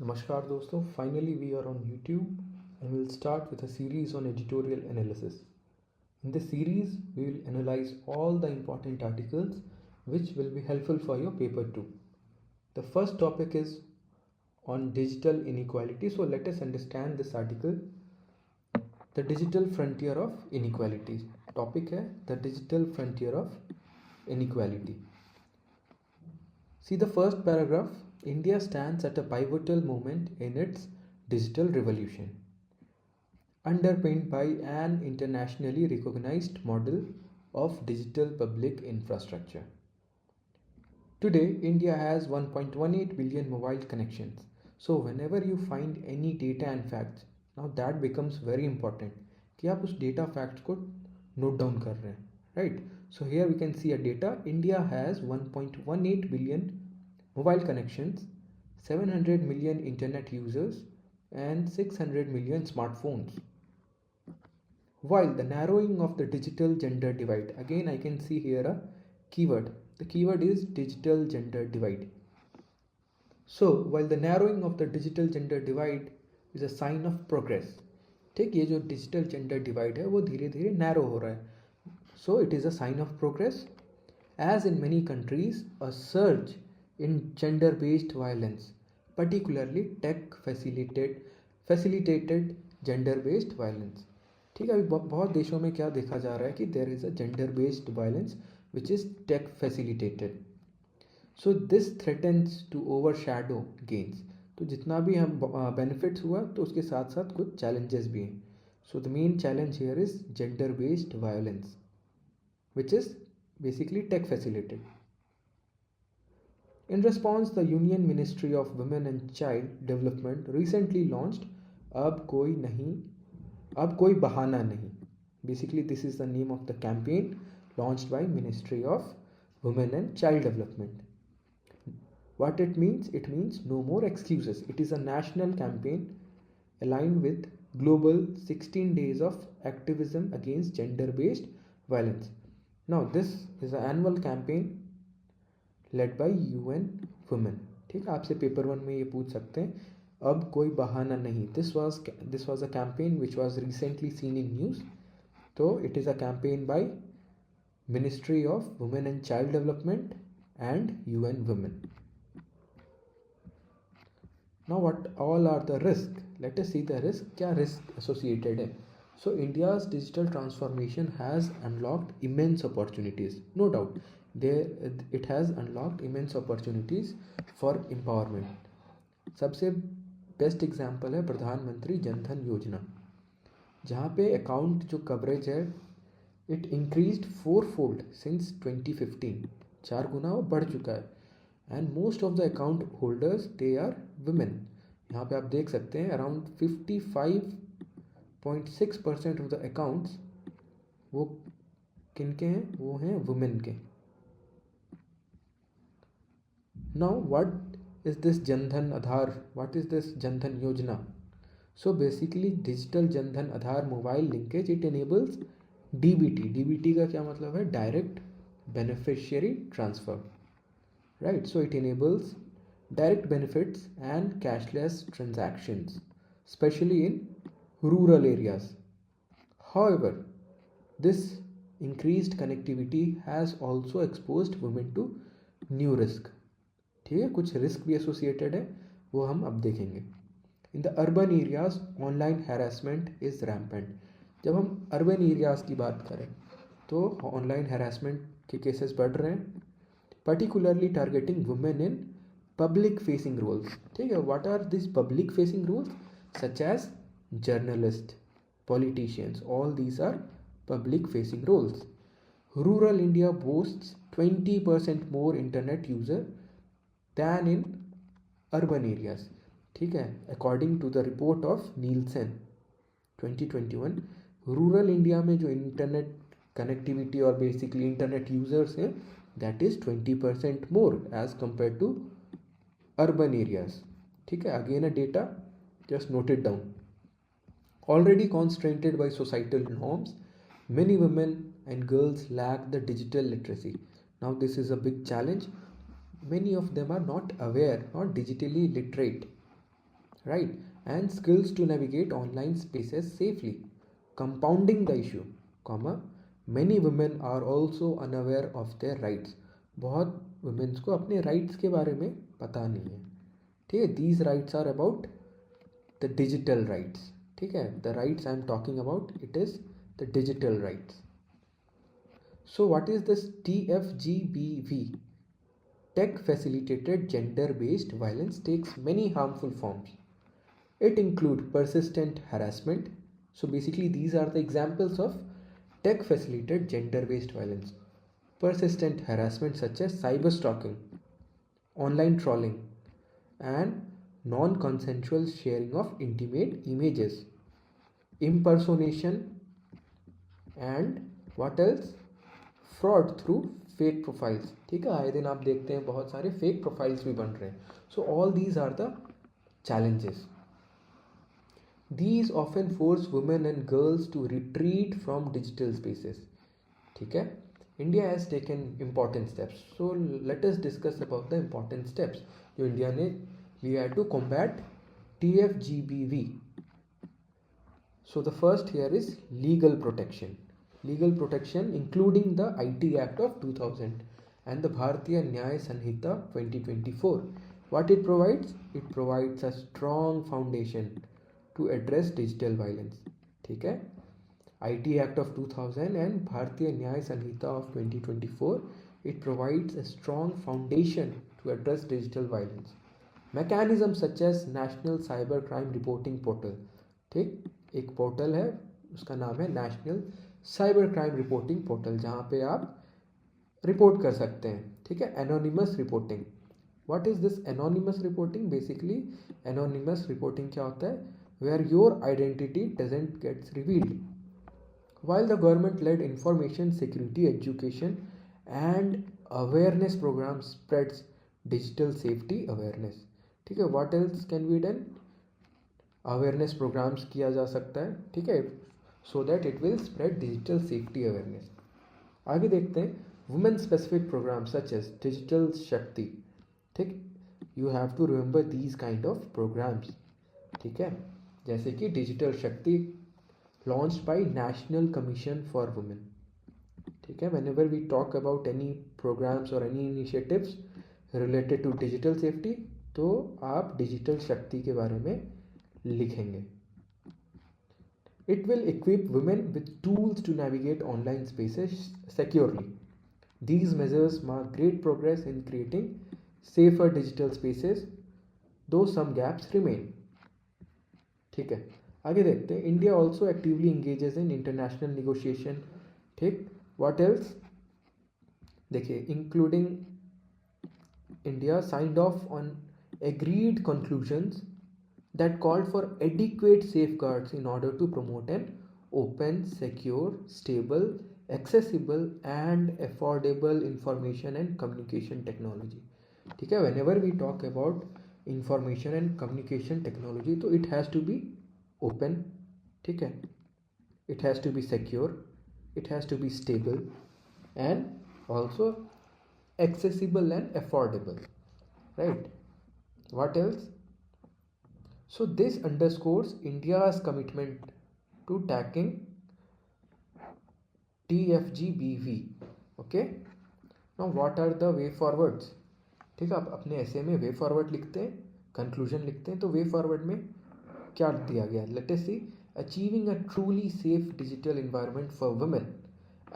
Namaskar दोस्तों, finally we are on YouTube and we'll start with a series on editorial analysis. In this series, we will analyze all the important articles which will be helpful for your paper too. The first topic is on digital inequality. So let us understand this article. The digital frontier of inequality. Topic है the digital frontier of inequality. See the first paragraph. India stands at a pivotal moment in its digital revolution, underpinned by an internationally recognized model of digital public infrastructure. Today, India has 1.18 billion mobile connections. So whenever you find any data and facts, now that becomes very important कि आप उस data facts को note down कर रहे हैं, right? So here we can see a data. India has 1.18 billion mobile connections, 700 million internet users, and 600 million smartphones. While the narrowing of the digital gender divide, again I can see here a keyword. The keyword is digital gender divide. So while the narrowing of the digital gender divide is a sign of progress, ठीक, ये जो digital gender divide है वो धीरे धीरे narrow हो रहा है. So it is a sign of progress. As in many countries, a surge in gender-based violence, particularly tech facilitated gender-based violence. ठीक है, अभी बहुत देशों में क्या देखा जा रहा है कि there is a gender-based violence which is tech facilitated. So this threatens to overshadow gains. तो जितना भी हम benefits हुआ तो उसके साथ साथ कुछ challenges भी हैं. So the main challenge here is gender-based violence, which is basically tech facilitated. In response, the Union Ministry of Women and Child Development recently launched अब कोई बहाना नहीं. Basically, this is the name of the campaign launched by Ministry of Women and Child Development. What it means? It means no more excuses. It is a national campaign aligned with global 16 days of activism against gender-based violence. Now, this is an annual campaign led by UN Women. ठीक है, आपसे paper 1 में ये पूछ सकते हैं, अब कोई बहाना नहीं. This was a campaign which was recently seen in news. So it is a campaign by Ministry of Women and Child Development and UN Women. Now what all are the risks? Let us see the risk. क्या risk associated है? So India's digital transformation has unlocked immense opportunities. No doubt, it has unlocked immense opportunities for empowerment. सबसे best example है प्रधानमंत्री जनधन योजना, जहाँ पे account जो coverage है इट इंक्रीज्ड 4-fold सिंस 2015. 4 गुना वो बढ़ चुका है. And most of the account holders they are women. यहाँ पे आप देख सकते हैं अराउंड 55.6% ऑफ द अकाउंट्स वो किनके हैं, वो हैं वुमेन के. Now what is this Jandhan Aadhaar? What is this Jandhan Yojana? So basically digital Jandhan Aadhaar mobile linkage, it enables DBT. DBT का क्या मतलब है? Direct beneficiary transfer, right? So it enables direct benefits and cashless transactions, especially in rural areas. However, this increased connectivity has also exposed women to new risk. ठीक है, कुछ risk भी associated है, वो हम अब देखेंगे. In the urban areas online harassment is rampant. जब हम अर्बन एरियाज़ की बात करें तो ऑनलाइन हैरेसमेंट के केसेस बढ़ रहे हैं, particularly targeting women in public facing roles. ठीक है, what are these public facing roles? Such as journalist, politicians, all these are public facing roles. Rural India boasts 20% more internet user than in urban areas. ठीक है, according to the report of Nielsen 2021, rural India में जो internet connectivity और basically internet users हैं that is 20% more as compare to urban areas. ठीक है, again a data, just noted down. Already constrained by societal norms, many women and girls lack the digital literacy. Now this is a big challenge. Many of them are not aware, not digitally literate. right? And skills to navigate online spaces safely. Compounding the issue, comma, many women are also unaware of their rights. बहुत women को अपने rights के बारे में पता नहीं है, ठीक है? These rights are about the digital rights, ठीक है? The rights I am talking about, it is the digital rights. So what is this TFGBV? Tech facilitated gender based violence takes many harmful forms. It includes persistent harassment. So basically these are the examples of tech facilitated gender based violence. Persistent harassment such as cyber stalking, online trolling, and non consensual sharing of intimate images, impersonation, and what else, fraud through fake profiles, ठीक है? आए दिन आप देखते हैं बहुत सारे fake profiles भी बन रहे हैं. So all these are the challenges. These often force women and girls to retreat from digital spaces. ठीक है? India has taken important steps. So let us discuss about the important steps जो India ने लिया to combat TFGBV. So the first here is legal protection. Legal protection including the IT Act of 2000 and the Bharatiya Nyaya Sanhita 2024. What it provides? It provides a strong foundation to address digital violence. ठीक है? IT Act of 2000 and Bharatiya Nyaya Sanhita of 2024, it provides a strong foundation to address digital violence. Mechanisms such as National Cyber Crime Reporting Portal. ठीक, एक portal है, उसका नाम है national cyber crime reporting portal, जहाँ पे आप report कर सकते हैं. ठीक है? Anonymous reporting. What is this anonymous reporting? Basically anonymous reporting क्या होता है? Where your identity doesn't gets revealed. While the government-led information security education and awareness program spreads digital safety awareness. ठीक है? What else can be done? Awareness programs किया जा सकता है, ठीक है, so that it will spread digital safety awareness. आगे देखते हैं women specific programs such as digital shakti. ठीक, you have to remember these kind of programs. ठीक है? जैसे कि digital shakti launched by National Commission for Women. ठीक है? Whenever we talk about any programs or any initiatives related to digital safety, तो आप digital शक्ति के बारे में लिखेंगे. It will equip women with tools to navigate online spaces securely. These measures mark great progress in creating safer digital spaces, though some gaps remain. ठीक है? आगे देखते हैं. India also actively engages in international negotiation. ठीक, what else? देखिए, including India signed off on agreed conclusions that called for adequate safeguards in order to promote an open, secure, stable, accessible and affordable information and communication technology. ठीक है? Whenever we talk about information and communication technology, तो it has to be open. ठीक है? It has to be secure, it has to be stable, and also accessible and affordable, right? What else? So this underscores India's commitment to tackling TFGBV. Okay, now what are the way forwards? ठीक है? आप अपने ऐसे में way forward लिखते हैं, conclusion लिखते हैं, तो वे फॉरवर्ड में क्या दिया गया? Let us see. Achieving a truly safe digital environment for women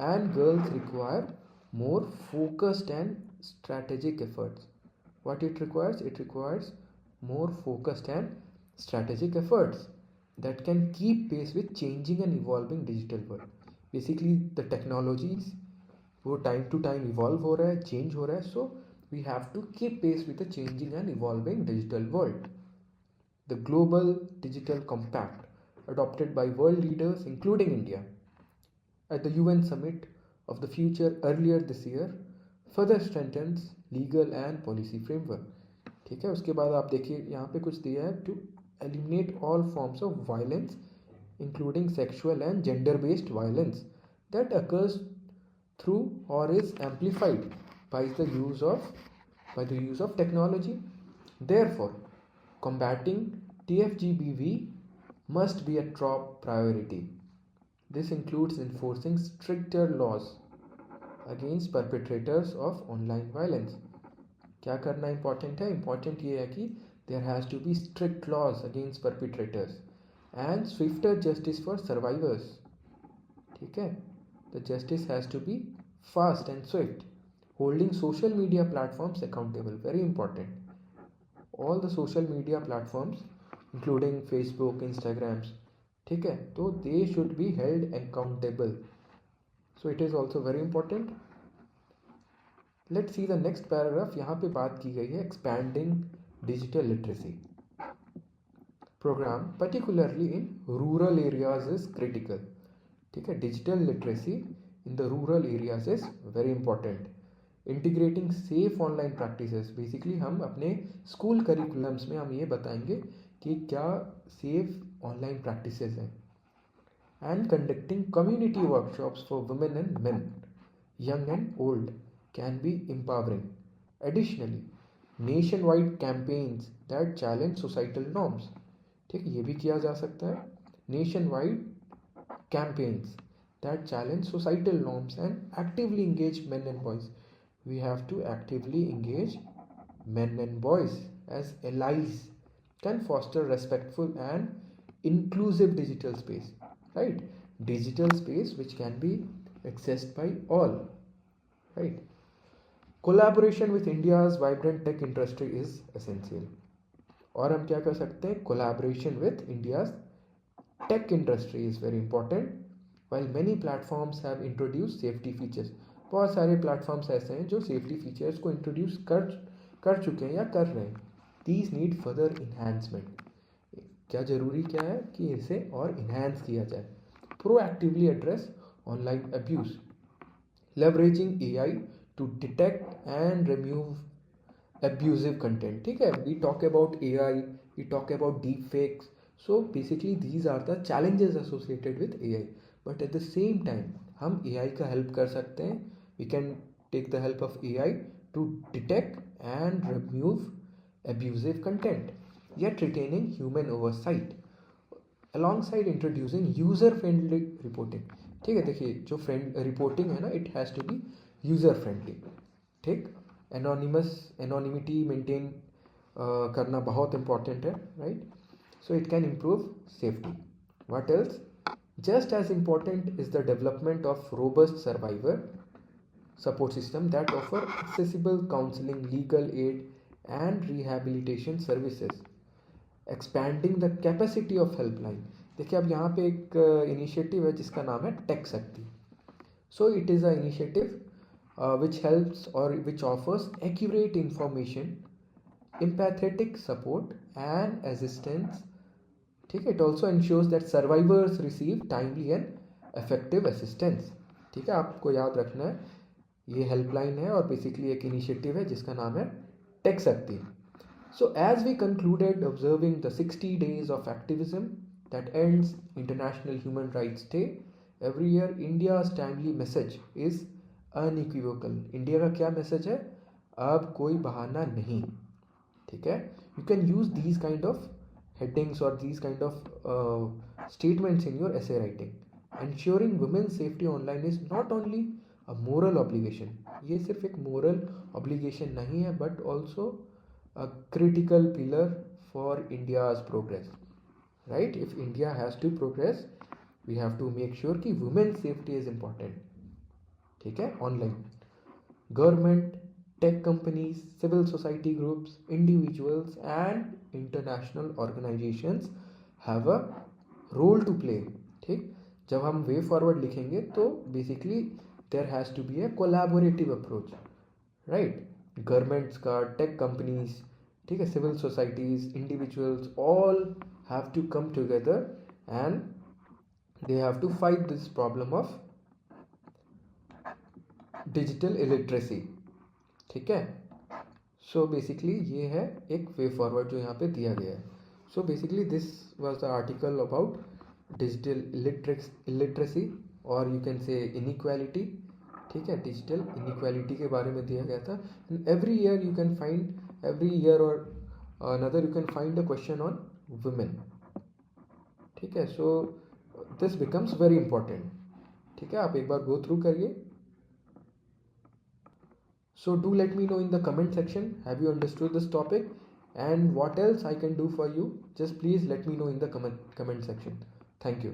and girls require more focused and strategic efforts. What it requires? It requires more focused and strategic efforts that can keep pace with changing and evolving digital world. Basically the technologies वो time to time evolve हो रहा है, change हो रहा है, so we have to keep pace with the changing and evolving digital world. The Global Digital Compact, adopted by world leaders including India at the UN Summit of the Future earlier this year, further strengthens legal and policy framework. ठीक है? उसके बाद आप देखिए यहाँ पे कुछ दिया है, to eliminate all forms of violence including sexual and gender based violence that occurs through or is amplified by the use of technology. Therefore, combating TFGBV must be a top priority. This includes enforcing stricter laws against perpetrators of online violence. क्या करना important है? Important ये है कि there has to be strict laws against perpetrators and swifter justice for survivors. ठीक है? The justice has to be fast and swift. Holding social media platforms accountable, very important. All the social media platforms including Facebook, Instagrams, ठीक है, तो they should be held accountable. So it is also very important. Let's see the next paragraph. यहाँ पे बात की गई है expanding digital literacy program particularly in rural areas is critical. ठीक है, digital literacy in the rural areas is very important. Integrating safe online practices, basically हम अपने स्कूल करिकुलम्स में हम ये बताएंगे कि क्या सेफ ऑनलाइन प्रैक्टिसेस हैं. And conducting community workshops for women and main, young and old, can be empowering. Additionally nation wide campaigns that challenge societal norms. ठीक है, ये भी किया जा सकता है. Nation wide campaigns that challenge societal norms and actively engage main and boys. We have to actively engage men and boys as allies, can foster respectful and inclusive digital space, right? Digital space which can be accessed by all, right? Collaboration with India's vibrant tech industry is essential. और हम क्या कर सकते हैं? Collaboration with India's tech industry is very important. While many platforms have introduced safety features, बहुत सारे platforms ऐसे हैं जो सेफ्टी फीचर्स को इंट्रोड्यूस कर चुके हैं या कर रहे हैं. These need further enhancement. क्या ज़रूरी क्या है कि इसे और इन्हांस किया जाए. Proactively address online abuse, leveraging AI to detect and remove abusive content. ठीक है, we talk about AI, we talk about deep fakes. So basically these are the challenges associated with AI. But at the same time हम AI का help कर सकते हैं. We can take the help of AI to detect and remove abusive content, yet retaining human oversight, alongside introducing user-friendly reporting. ठीक है, देखिए जो reporting है ना, it has to be user friendly. ठीक, एनोनिमिटी मेंटेन करना बहुत इंपॉर्टेंट है, right? So it can improve safety. What else? Just as important is the development of robust survivor support system that offer accessible counseling, legal aid and rehabilitation services. Expanding the capacity of helpline. देखिए अब यहाँ पे एक initiative है जिसका नाम है tech शक्ति. So it is an initiative which helps or which offers accurate information, empathetic support and assistance. ठीक है, it also ensures that survivors receive timely and effective assistance. ठीक है, आपको याद रखना है ये हेल्पलाइन है और बेसिकली एक इनिशिएटिव है जिसका नाम है tech Shakti. So as we concluded observing the 60 days of activism that ends international human rights day every year, India's timely message is unequivocal. India का क्या मैसेज है? अब कोई बहाना नहीं. ठीक है, you can use these kind of headings or these kind of statements in your essay writing. Ensuring women's safety online is not only a moral obligation, ये सिर्फ एक moral obligation नहीं है, but also a critical pillar for India's progress, right? If India has to progress, we have to make sure कि women's safety is important. ठीक है, online. Government, tech companies, civil society groups, individuals and international organizations have a role to play. ठीक, जब हम वे forward लिखेंगे तो basically there has to be a collaborative approach, right? Governments का, tech companies, ठीक है, civil societies, individuals, all have to come together and they have to fight this problem of digital illiteracy. ठीक है, so basically ये है एक way forward जो यहाँ पे दिया गया है. So basically this was the article about digital illiteracy और यू कैन से इनइक्वालिटी. ठीक है, डिजिटल इनइक्वालिटी के बारे में दिया गया था. Every year you can find, every year और another you can find a question on women. ठीक है, so this becomes very important. ठीक है, आप एक बार गो थ्रू करिए. So do let me know in the comment section, have you understood this topic and what else I can do for you? Just please let me know in the comment section. Thank you.